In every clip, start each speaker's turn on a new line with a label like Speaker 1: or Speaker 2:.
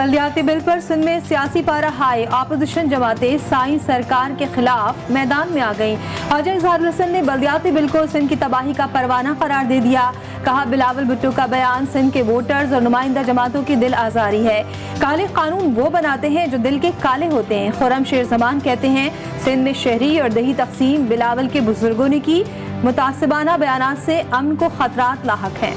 Speaker 1: बल्दियाती bill पर सिंध में सियासी पारा हाई। अपोजिशन जमातें साइंस सरकार के खिलाफ मैदान में आ गईं। ख्वाजा इजहारुल हसन ने बल्दियाती बिल को सिंध की तबाही का परवाना करार दे दिया। कहा, बिलावल भुट्टो का बयान सिंध के वोटर्स और नुमाइंदा जमातों की दिल आजारी है। काले कानून वो बनाते हैं जो दिल के काले होते हैं। खुर्रम शेर जमान कहते हैं, सिंध में शहरी और दही तकसीम बिलावल के बुजुर्गों ने की। मुतासिबाना बयानात से अमन को खतरात लाहक हैं।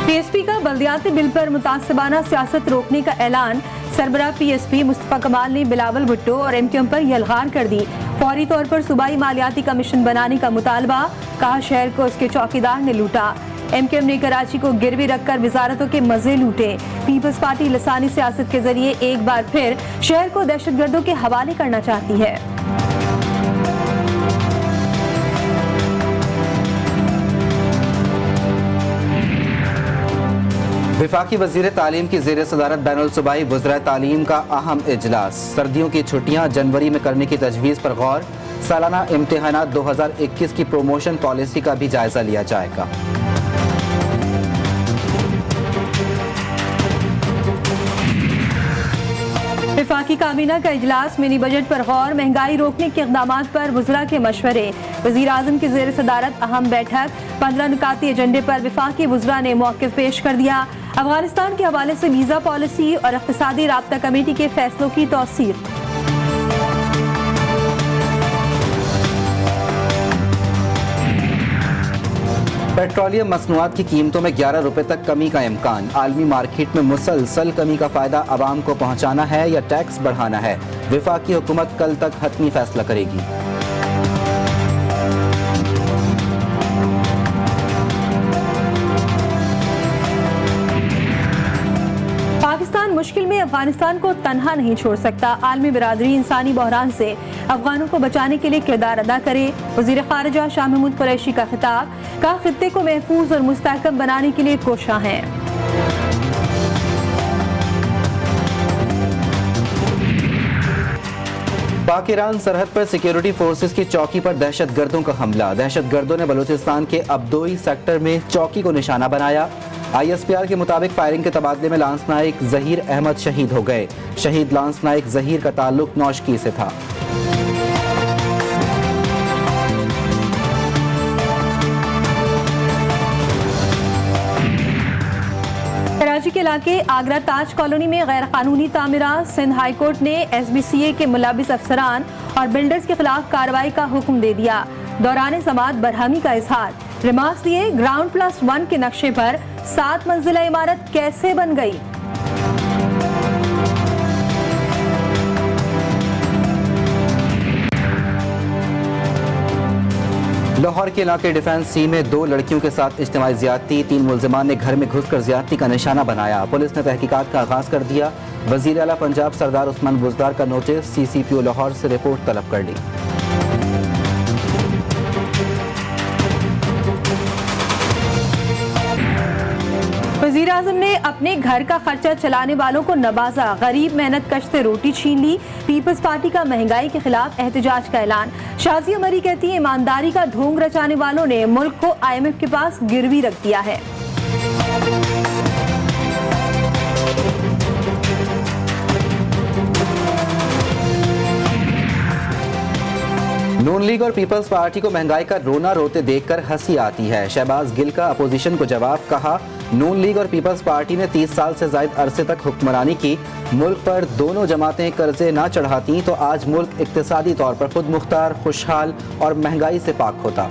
Speaker 1: पीएसपी का बल्दियाती बिल पर मुतासिबाना सियासत रोकने का ऐलान। सरबराह पीएसपी मुस्तफा कमाल ने बिलावल भुट्टो और एमक्यूएम पर यलगार कर दी। फौरी तौर पर सूबाई मालियाती कमीशन बनाने का मुतालबा। कहा, शहर को उसके चौकीदार ने लूटा। एमक्यूएम ने कराची को गिरवी रखकर वजारतों के मजे लूटे। पीपल्स पार्टी लसानी सियासत के जरिए एक बार फिर शहर को दहशतगर्दों के हवाले करना चाहती है।
Speaker 2: वफाकी वज़ीर तालीम की ज़ेर सदारत बैनुल सूबाई वज़राए तालीम का अहम इजलास। सर्दियों की छुट्टियां जनवरी में करने की तजवीज़ पर गौर। सालाना इम्तिहानात 2021 की प्रोमोशन पॉलिसी का भी जायजा लिया जाएगा।
Speaker 1: वफाकी काबीना का इजलास। मिनी बजट पर गौर। महंगाई रोकने के इक़दामात पर वज़रा के मशवरे। वज़ीर आज़म की ज़ेर सदारत अहम बैठक। 15 नुकाती एजेंडे पर वफाकी वज़रा ने मौक़िफ़ पेश कर दिया। अफगानिस्तान के हवाले से वीज़ा पॉलिसी और इक़्तिसादी राब्ता कमेटी के फैसलों की तौसीर।
Speaker 2: पेट्रोलियम मसनूआत की कीमतों में 11 रुपए तक कमी का इम्कान। आलमी मार्केट में मुसलसल कमी का फायदा आवाम को पहुंचाना है या टैक्स बढ़ाना है, वफाकी हुकूमत कल तक हतमी फैसला करेगी।
Speaker 1: पाकिस्तान मुश्किल में अफगानिस्तान को तन्हा नहीं छोड़ सकता। आलमी बिरादरी इंसानी बहरान से अफगानों को बचाने के लिए किरदार अदा करे। वज़ीर ख़ारिजा शाह महमूद कुरैशी का खिताब। कहा, खित्ते को महफूज और मुस्तहकम बनाने के लिए कोशिश हैं।
Speaker 2: पाक ईरान सरहद पर सिक्योरिटी फोर्सेस की चौकी पर दहशतगर्दों का हमला। दहशतगर्दों ने बलूचिस्तान के अब्दोई सेक्टर में चौकी को निशाना बनाया। ISPR के मुताबिक फायरिंग के तबादले में लांस नाइक ज़हीर अहमद शहीद हो गए। शहीद लांस नाइक ज़हीर का ताल्लुक नौशकी से था।
Speaker 1: कराची के इलाके आगरा ताज कॉलोनी में गैर कानूनी तामीरात। सिंध हाई कोर्ट ने SBCA के मुलविस अफसरान और बिल्डर्स के खिलाफ कार्रवाई का हुक्म दे दिया। दौरान समाअत बरहमी का इजहार। रिमार्क्स दिए, ग्राउंड +1 के नक्शे पर 7 मंजिला इमारत कैसे बन गई।
Speaker 2: लाहौर के इलाके डिफेंस सी में 2 लड़कियों के साथ इज्तिमाई ज़्यादती। 3 मुल्ज़िमान ने घर में घुसकर ज़्यादती का निशाना बनाया। पुलिस ने तहकीकात का आगाज़ कर दिया। वज़ीर आला पंजाब सरदार उस्मान बुज़दार का नोटिस। CCPO लाहौर से रिपोर्ट तलब कर ली।
Speaker 1: वज़ीर आज़म ने अपने घर का खर्चा चलाने वालों को नवाजा। गरीब मेहनत कश से रोटी छीन ली। पीपल्स पार्टी का महंगाई के खिलाफ एहतजाज का ऐलान। शाज़िया मरी कहती है, ईमानदारी का ढोंग रचाने वालों ने मुल्क को IMF के पास गिरवी रख दिया है।
Speaker 2: नून लीग और पीपल्स पार्टी को महंगाई का रोना रोते देखकर हंसी आती है। शहबाज गिल का अपोजिशन को जवाब। कहा, नून लीग और पीपल्स पार्टी ने 30 साल से जायद अरसे तक हुक्मरानी की। मुल्क पर दोनों जमातें कर्जे ना चढ़ाती तो आज मुल्क इक्तिसादी तौर पर खुद मुख्तार, खुशहाल और महंगाई से पाक होता।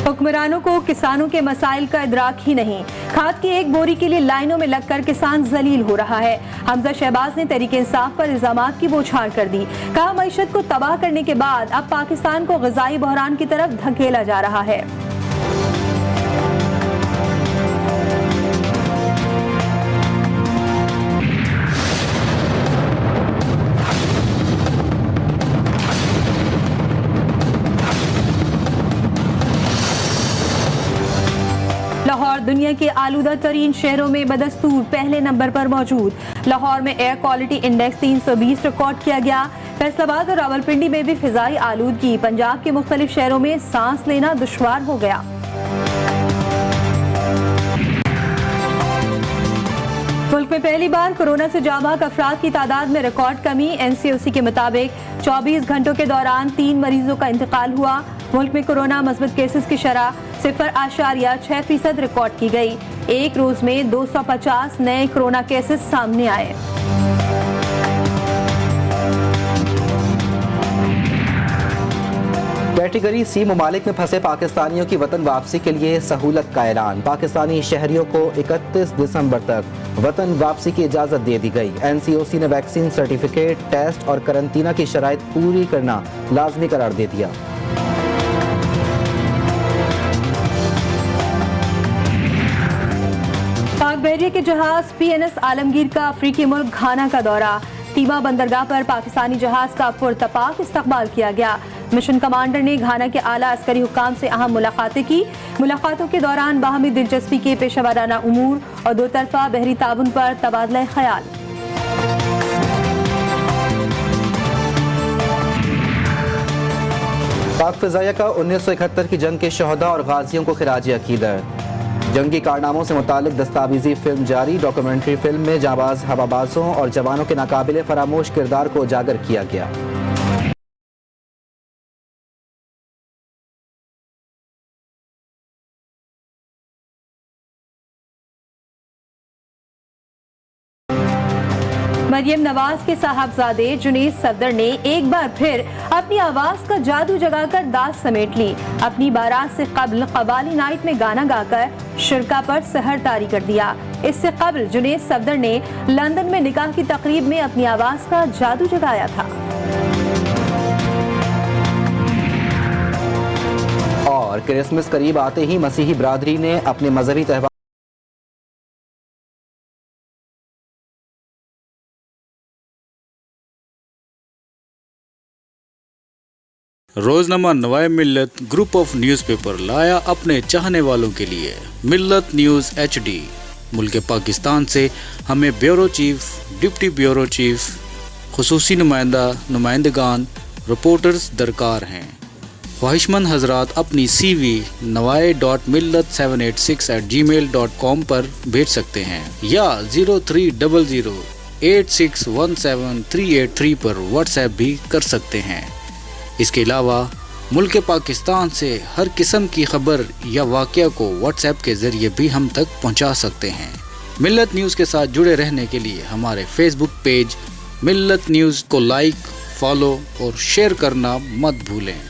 Speaker 1: हुक्मरानों को किसानों के मसाइल का इदराक ही नहीं। खाद की एक बोरी के लिए लाइनों में लगकर किसान जलील हो रहा है। हमजा शहबाज ने तहरीक इंसाफ पर इल्जामात की बौछार कर दी। कहा, मईशत को तबाह करने के बाद अब पाकिस्तान को ग़िज़ाई बहरान की तरफ धकेला जा रहा है। लाहौर दुनिया के आलूदा तरीन शहरों में बदस्तूर पहले नंबर पर मौजूद। लाहौर में एयर क्वालिटी इंडेक्स 320 रिकॉर्ड किया गया। फैसलाबाद और रावलपिंडी में भी फिजाई आलूदगी। पंजाब के मुख्तलिफ शहरों में सांस लेना दुश्वार हो गया। मुल्क में पहली बार कोरोना से जाबाक अफराद की तादाद में रिकॉर्ड कमी। NCOC के मुताबिक 24 घंटों के दौरान 3 मरीजों का इंतकाल हुआ। मुल्क में कोरोना मस्बत केसेस की शरह 0.6% रिकॉर्ड की गई। एक रोज में 250 नए कोरोना केसेस सामने आए।
Speaker 2: कैटेगरी सी ममालिक में फंसे पाकिस्तानियों की वतन वापसी के लिए सहूलत का ऐलान। पाकिस्तानी शहरियों को 31 दिसंबर तक वतन वापसी की इजाज़त दे दी गई। NCOC ने वैक्सीन सर्टिफिकेट, टेस्ट और करंतना की शराइत पूरी करना लाजमी करार दे दिया।
Speaker 1: पाक बहरिया के जहाज PNS आलमगीर का अफ्रीकी मुल्क घाना का दौरा। टीमा बंदरगाह पर पाकिस्तानी जहाज का पुरतपाक इस्तकबाल किया गया। मिशन कमांडर ने घाना के आला अस्करी हुक्काम से अहम मुलाकातें की। मुलाकातों के दौरान बाहमी दिलचस्पी के पेशेवराना उमूर और दो तरफा बहरी ताउन पर तबादला ख्याल।
Speaker 2: पाक फ़िज़ाइया का 1971 की जंग के शहदा और गाजियों को खिराज अकीदत। जंगी कारनामों से मुतालिक दस्तावेजी फिल्म जारी। डॉक्यूमेंट्री फिल्म में जाबाज हवाबाजों और जवानों के नाकाबिले फरामोश किरदार को उजागर किया गया।
Speaker 1: मरियम नवाज के साहबजादे जुनेद सफदर ने एक बार फिर अपनी आवाज का जादू जगाकर दाद समेट ली। अपनी बारात से कबल कबाली नाइट में गाना गाकर शिरका पर सहर तारी कर दिया। इससे कबल जुनेद सफदर ने लंदन में निकाह की तकरीब में अपनी आवाज का जादू जगाया था।
Speaker 2: और क्रिसमस करीब आते ही मसीही बरादरी ने अपने मजहबी त्यौहार
Speaker 3: रोजनामा नवाए मिल्लत ग्रुप ऑफ न्यूज़पेपर लाया अपने चाहने वालों के लिए मिल्लत न्यूज़ HD। मुल्क पाकिस्तान से हमें bureau chief, deputy bureau chief, खुसूसी नुमाइंदगान, रिपोर्टर्स दरकार हैं। ख्वाहिशमंद हजरात अपनी CV nawai.millat786@gmail.com पर भेज सकते हैं या 0300861738 पर व्हाट्सएप भी कर सकते हैं। इसके अलावा मुल्क पाकिस्तान से हर किस्म की खबर या वाक़या को व्हाट्सएप के ज़रिए भी हम तक पहुंचा सकते हैं। मिल्लत न्यूज़ के साथ जुड़े रहने के लिए हमारे फेसबुक पेज मिल्लत न्यूज़ को लाइक, फॉलो और शेयर करना मत भूलें।